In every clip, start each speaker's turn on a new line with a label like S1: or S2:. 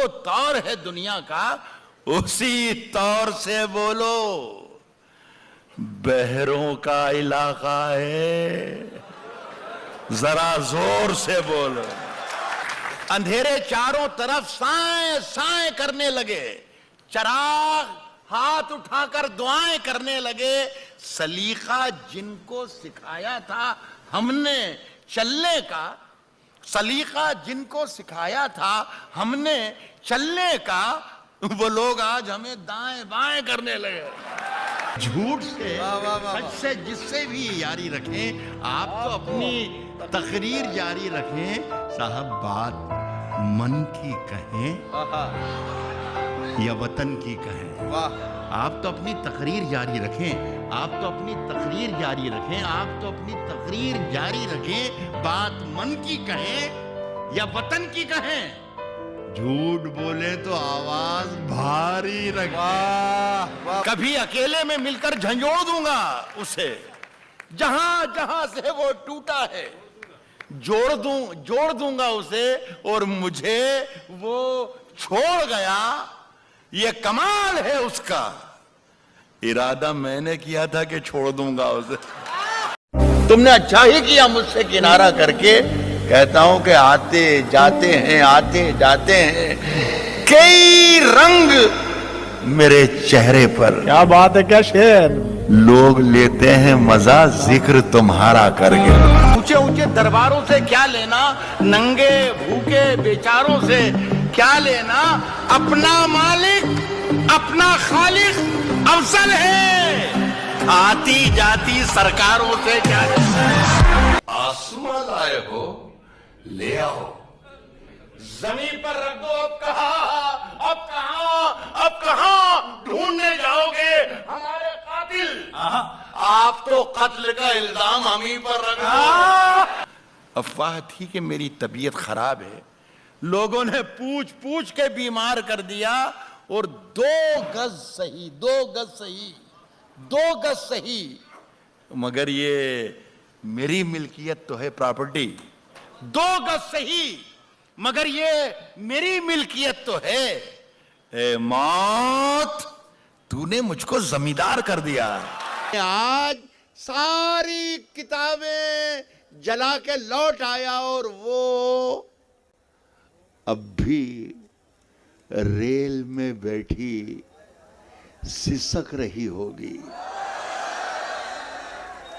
S1: जो तौर है दुनिया का उसी तौर से बोलो। बहरों का इलाका है, जरा जोर से बोलो। अंधेरे चारों तरफ साएं साएं करने लगे, चिराग हाथ उठाकर दुआएं करने लगे। सलीका जिनको सिखाया था हमने चलने का, सलीका जिनको सिखाया था हमने चलने का, वो लोग आज हमें दाएं बाएं करने लगे। झूठ से सच से जिससे भी यारी रखें, आप तो अपनी तकरीर जारी रखें। साहब बात मन की कहें या वतन की कहें, आप तो अपनी तकरीर जारी रखें, आप तो अपनी तकरीर जारी रखें, आप तो अपनी तकरीर जारी रखें। बात मन की कहें या वतन की कहें, झूठ बोले तो आवाज भारी रखें। कभी अकेले में मिलकर झंझोड़ दूंगा उसे, जहां जहां से वो टूटा है जोड़ दूंगा उसे, और मुझे वो छोड़ गया। ये कमाल है उसका, इरादा मैंने किया था कि छोड़ दूंगा उसे। तुमने अच्छा ही किया मुझसे किनारा करके। कहता हूं कि आते जाते हैं कई रंग मेरे चेहरे पर।
S2: क्या बात है, क्या शेर।
S1: लोग लेते हैं मजा जिक्र तुम्हारा करके। ऊंचे ऊंचे दरबारों से क्या लेना, नंगे भूखे बेचारों से क्या लेना। अपना मालिक अपना खालिक अफसल है, आती जाती सरकारों से क्या लेना। आसमां लाए हो ले आओ, जमीन पर रख दो अब कहां ढूंढने जाओगे हमारे कातिल। आप तो कत्ल का इल्जाम हम ही पर रख दो। अफवाह थी कि मेरी तबीयत खराब है, लोगों ने पूछ पूछ के बीमार कर दिया, और 2 गज सही, मगर ये मेरी मिल्कियत तो है प्रॉपर्टी। 2 गज सही मगर ये मेरी मिल्कियत तो है। ए मौत, तूने मुझको जमींदार कर दिया। आज सारी किताबें जला के लौट आया, और वो अब भी रेल में बैठी सिसक रही होगी।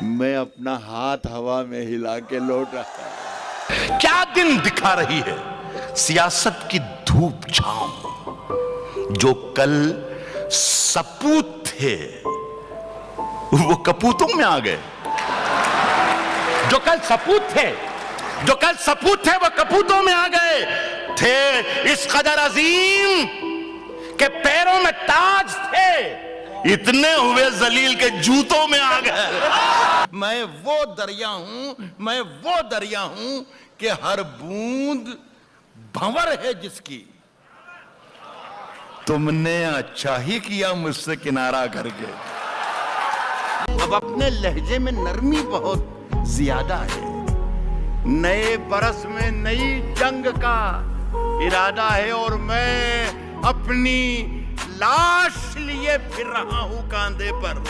S1: मैं अपना हाथ हवा में हिला के लौट आया। क्या दिन दिखा रही है सियासत की धूप छांव। जो कल सपूत थे वो कपूतों में आ गए, जो कल सपूत थे वो कपूतों में आ गए। थे इस कदर अजीम के पैरों में ताज थे, इतने हुए जलील के जूतों में आ गए। मैं वो दरिया हूं कि हर बूंद भंवर है जिसकी। तुमने अच्छा ही किया मुझसे किनारा करके। अब अपने लहजे में नरमी बहुत ज्यादा है। नए बरस में नई जंग का इरादा है, और मैं अपनी लाश लिए फिर रहा हूं कांधे पर।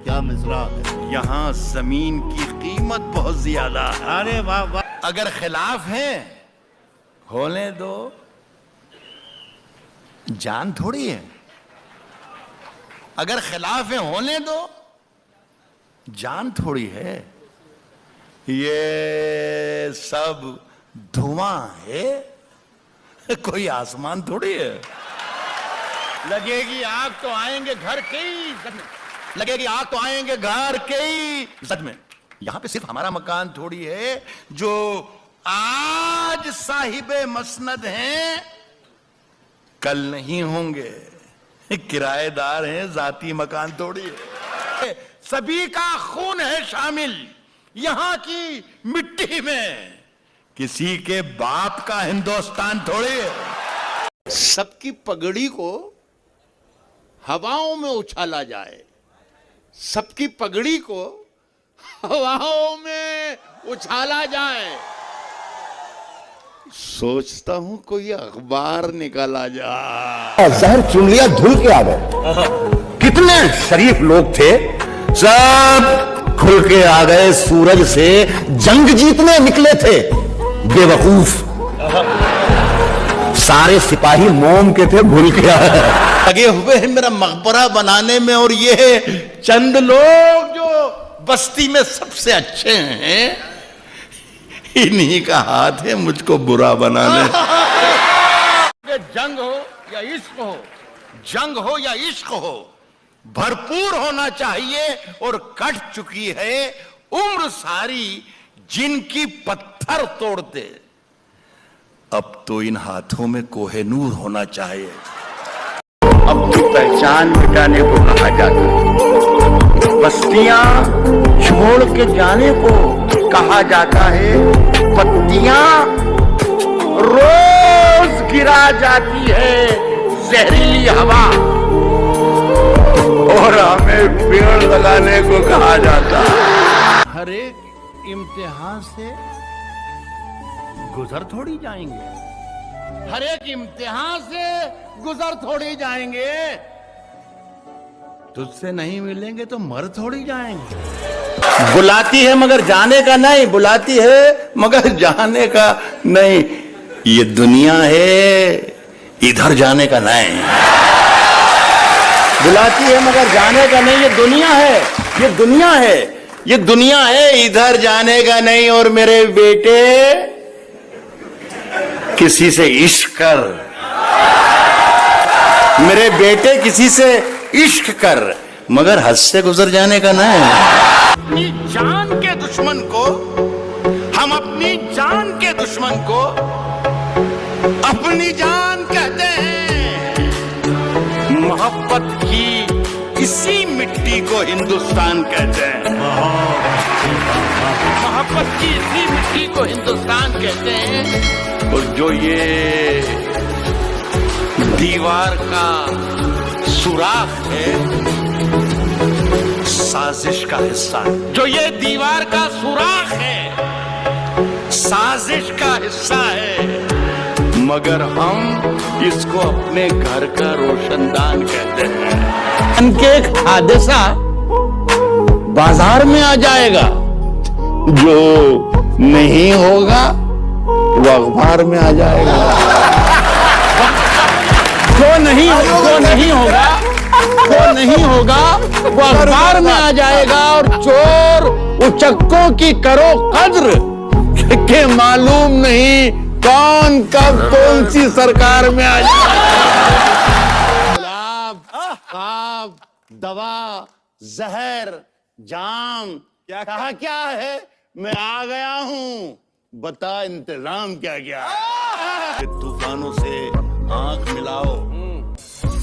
S2: क्या मिसरा है।
S1: यहाँ जमीन की कीमत बहुत ज्यादा है।
S2: अरे वाह वाह।
S1: अगर खिलाफ हैं होने दो, जान थोड़ी है। अगर खिलाफ है होने दो, जान थोड़ी है। ये सब धुआं है, कोई आसमान थोड़ी है। लगेगी आग तो आएंगे घर के ही जद में, लगेगी आग तो आएंगे घर के ही जद में। यहां पे सिर्फ हमारा मकान थोड़ी है, जो आज साहिबे मसनद हैं कल नहीं होंगे। किराएदार हैं, जाती मकान थोड़ी है। सभी का खून है शामिल यहां की मिट्टी में, किसी के बाप का हिंदुस्तान थोड़ी है। सबकी पगड़ी को हवाओं में उछाला जाए, सबकी पगड़ी को हवाओं में उछाला जाए, सोचता हूं कोई अखबार निकाला जा।
S3: जहर चुन लिया, धुल के आ गए। कितने शरीफ लोग थे, सब खुल के आ गए। सूरज से जंग जीतने निकले थे, बेवकूफ। सारे सिपाही मोम के थे, भूल के आए।
S1: लगे हुए हैं मेरा मकबरा बनाने में, और ये चंद लोग जो बस्ती में सबसे अच्छे हैं, इन्हीं का हाथ है मुझको बुरा बनाने। जंग हो या इश्क हो, जंग हो या इश्क हो, भरपूर होना चाहिए। और कट चुकी है उम्र सारी जिनकी पत्थर तोड़ते, अब तो इन हाथों में कोहेनूर होना चाहिए। अब तो पहचान मिटाने को कहा जाता है, बस्तियां छोड़ के जाने को कहा जाता है, पत्तियां रोज गिरा जाती है जहरीली हवा, और हमें पेड़ लगाने को कहा जाता है।
S2: हर एक इम्तिहान से गुजर थोड़ी जाएंगे, हर एक इम्तिहान से गुजर थोड़ी जाएंगे। तुझसे नहीं मिलेंगे तो मर थोड़ी जाएंगे।
S1: बुलाती है मगर जाने का नहीं, बुलाती है मगर जाने का नहीं। ये दुनिया है, इधर जाने का नहीं। बुलाती है मगर जाने का नहीं, ये दुनिया है, ये दुनिया है, ये दुनिया है, इधर जाने का नहीं। और मेरे बेटे, किसी से इश्क कर, मेरे बेटे किसी से इश्क कर, मगर हद से गुजर जाने का नहीं। अपनी जान के दुश्मन को, हम अपनी जान के दुश्मन को अपनी जान कहते हैं। मोहब्बत की इसी मिट्टी को हिंदुस्तान कहते हैं। मोहब्बत की इसी मिट्टी को हिंदुस्तान कहते हैं। और जो ये दीवार का सुराख है, साजिश का हिस्सा है। जो ये दीवार का सुराख है, साजिश का हिस्सा है, मगर हम इसको अपने घर का रोशनदान कहते हैं। उनके एक हादसा बाजार में आ जाएगा, जो नहीं होगा वो अखबार में आ जाएगा। जो नहीं होगा वो अखबार में आ जाएगा। और चोर उचक्कों की करो कद्र, के मालूम नहीं कौन कब कौन सी सरकार में आ जाएगा। गुलाब, खाब, दवा, जहर, जाम, कहा क्या है, मैं आ गया हूँ, बता इंतजाम क्या क्या है। तूफानों से आंख मिलाओ,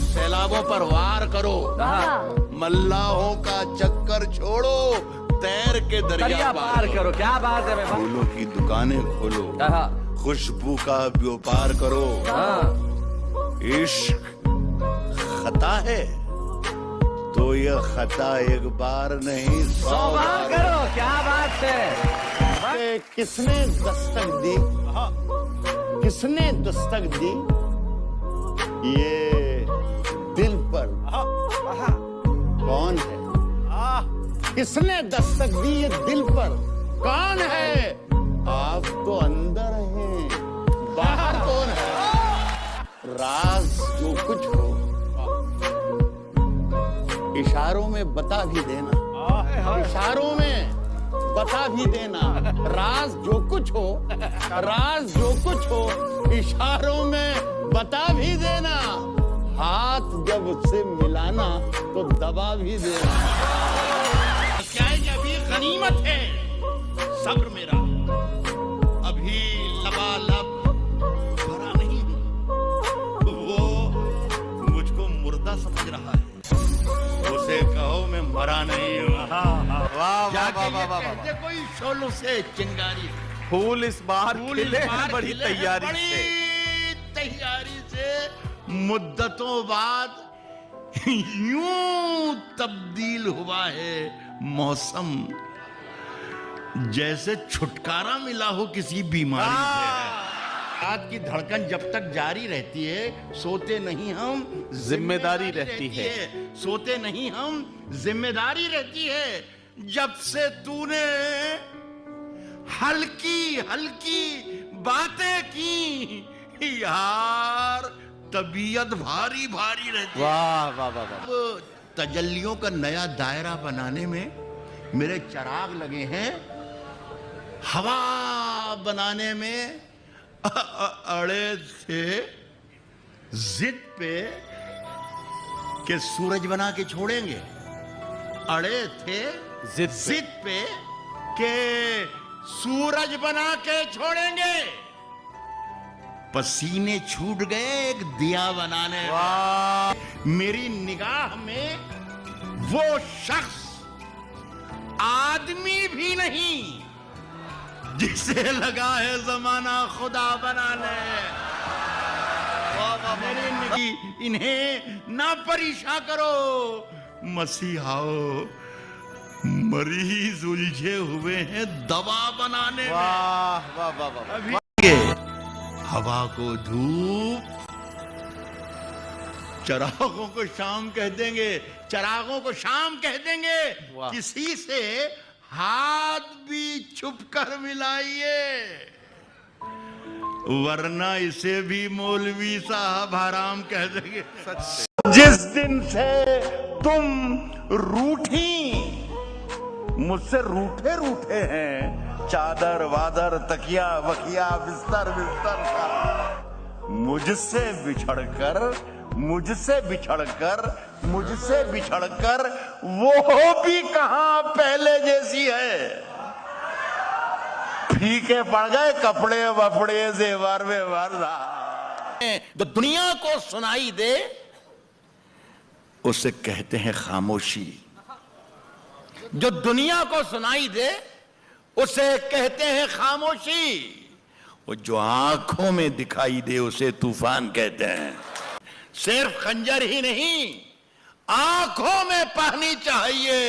S1: सैलाबों पर वार करो, मल्लाहों का चक्कर छोड़ो, तैर के दरिया पार करो। क्या बात है। फूलों की दुकानें खोलो, खुशबू का व्यापार करो। इश्क खता है तो यह खता एक बार नहीं 100 बार करो। क्या बात है। किसने दस्तक दी, किसने दस्तक दी ये दिल पर, कौन है। किसने दस्तक दी ये दिल पर, कौन है। आप तो अंदर हैं, बाहर कौन है। राज जो कुछ हो इशारों में बता भी देना, इशारों में बता भी देना। राज जो कुछ हो, राज जो कुछ हो, इशारों में बता भी देना। हाथ जब उससे मिलाना तो दबा भी देना। क्या है कि अभी गनीमत है सब्र मेरा, अभी लबालब भरा नहीं हूं। वो मुझको मुर्दा समझ रहा है, उसे कहो मैं मरा नहीं हूं। जाके कोई शोलों से चिंगारी,
S2: फूल इस बार खिले हैं बड़ी तैयारी से,
S1: तैयारी से। मुद्दतों बाद यूं तब्दील हुआ है मौसम, जैसे छुटकारा मिला हो किसी बीमारी से।
S2: आज की धड़कन जब तक जारी रहती है, सोते नहीं हम,
S4: जिम्मेदारी रहती है।
S2: सोते नहीं हम, जिम्मेदारी रहती है। जब से तूने हल्की हल्की बातें की यार, तबीयत भारी भारी रहती है।
S4: वाह वाह वाह वाह।
S2: अब तजल्लियों का नया दायरा बनाने में मेरे चिराग लगे हैं, हवा बनाने में अड़े थे जिद पे कि सूरज बना के छोड़ेंगे, अड़े थे जिद पे कि सूरज बना के छोड़ेंगे। पसीने छूट गए एक दिया बनाने में। मेरी निगाह में वो शख्स आदमी भी नहीं जिसे लगा है जमाना खुदा बनाने। इन्हें ना परेशान करो मसीहाओ, मरीज उलझे हुए हैं दवा बनाने में।
S4: वाह वाह वाह वाह।
S2: अभी हवा को धूप, चरागों को शाम कह देंगे, चरागों को शाम कह देंगे।
S4: वाह।
S2: किसी से हाथ भी छुप कर मिलाइए, वरना इसे भी मौलवी साहब हराम कह देंगे। जिस दिन से तुम रूठी, मुझसे रूठे रूठे हैं, चादर वादर तकिया वकिया बिस्तर बिस्तर का, मुझसे बिछड़कर वो भी कहां पहले जैसी है। फीके पड़ गए कपड़े वपड़े जेवर वेवर।
S1: जो दुनिया को सुनाई दे उसे कहते हैं खामोशी, जो दुनिया को सुनाई दे उसे कहते हैं खामोशी, और जो आंखों में दिखाई दे उसे तूफान कहते हैं। सिर्फ खंजर ही नहीं, आंखों में पानी चाहिए।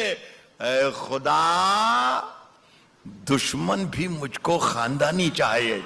S1: ऐ खुदा, दुश्मन भी मुझको खानदानी चाहिए।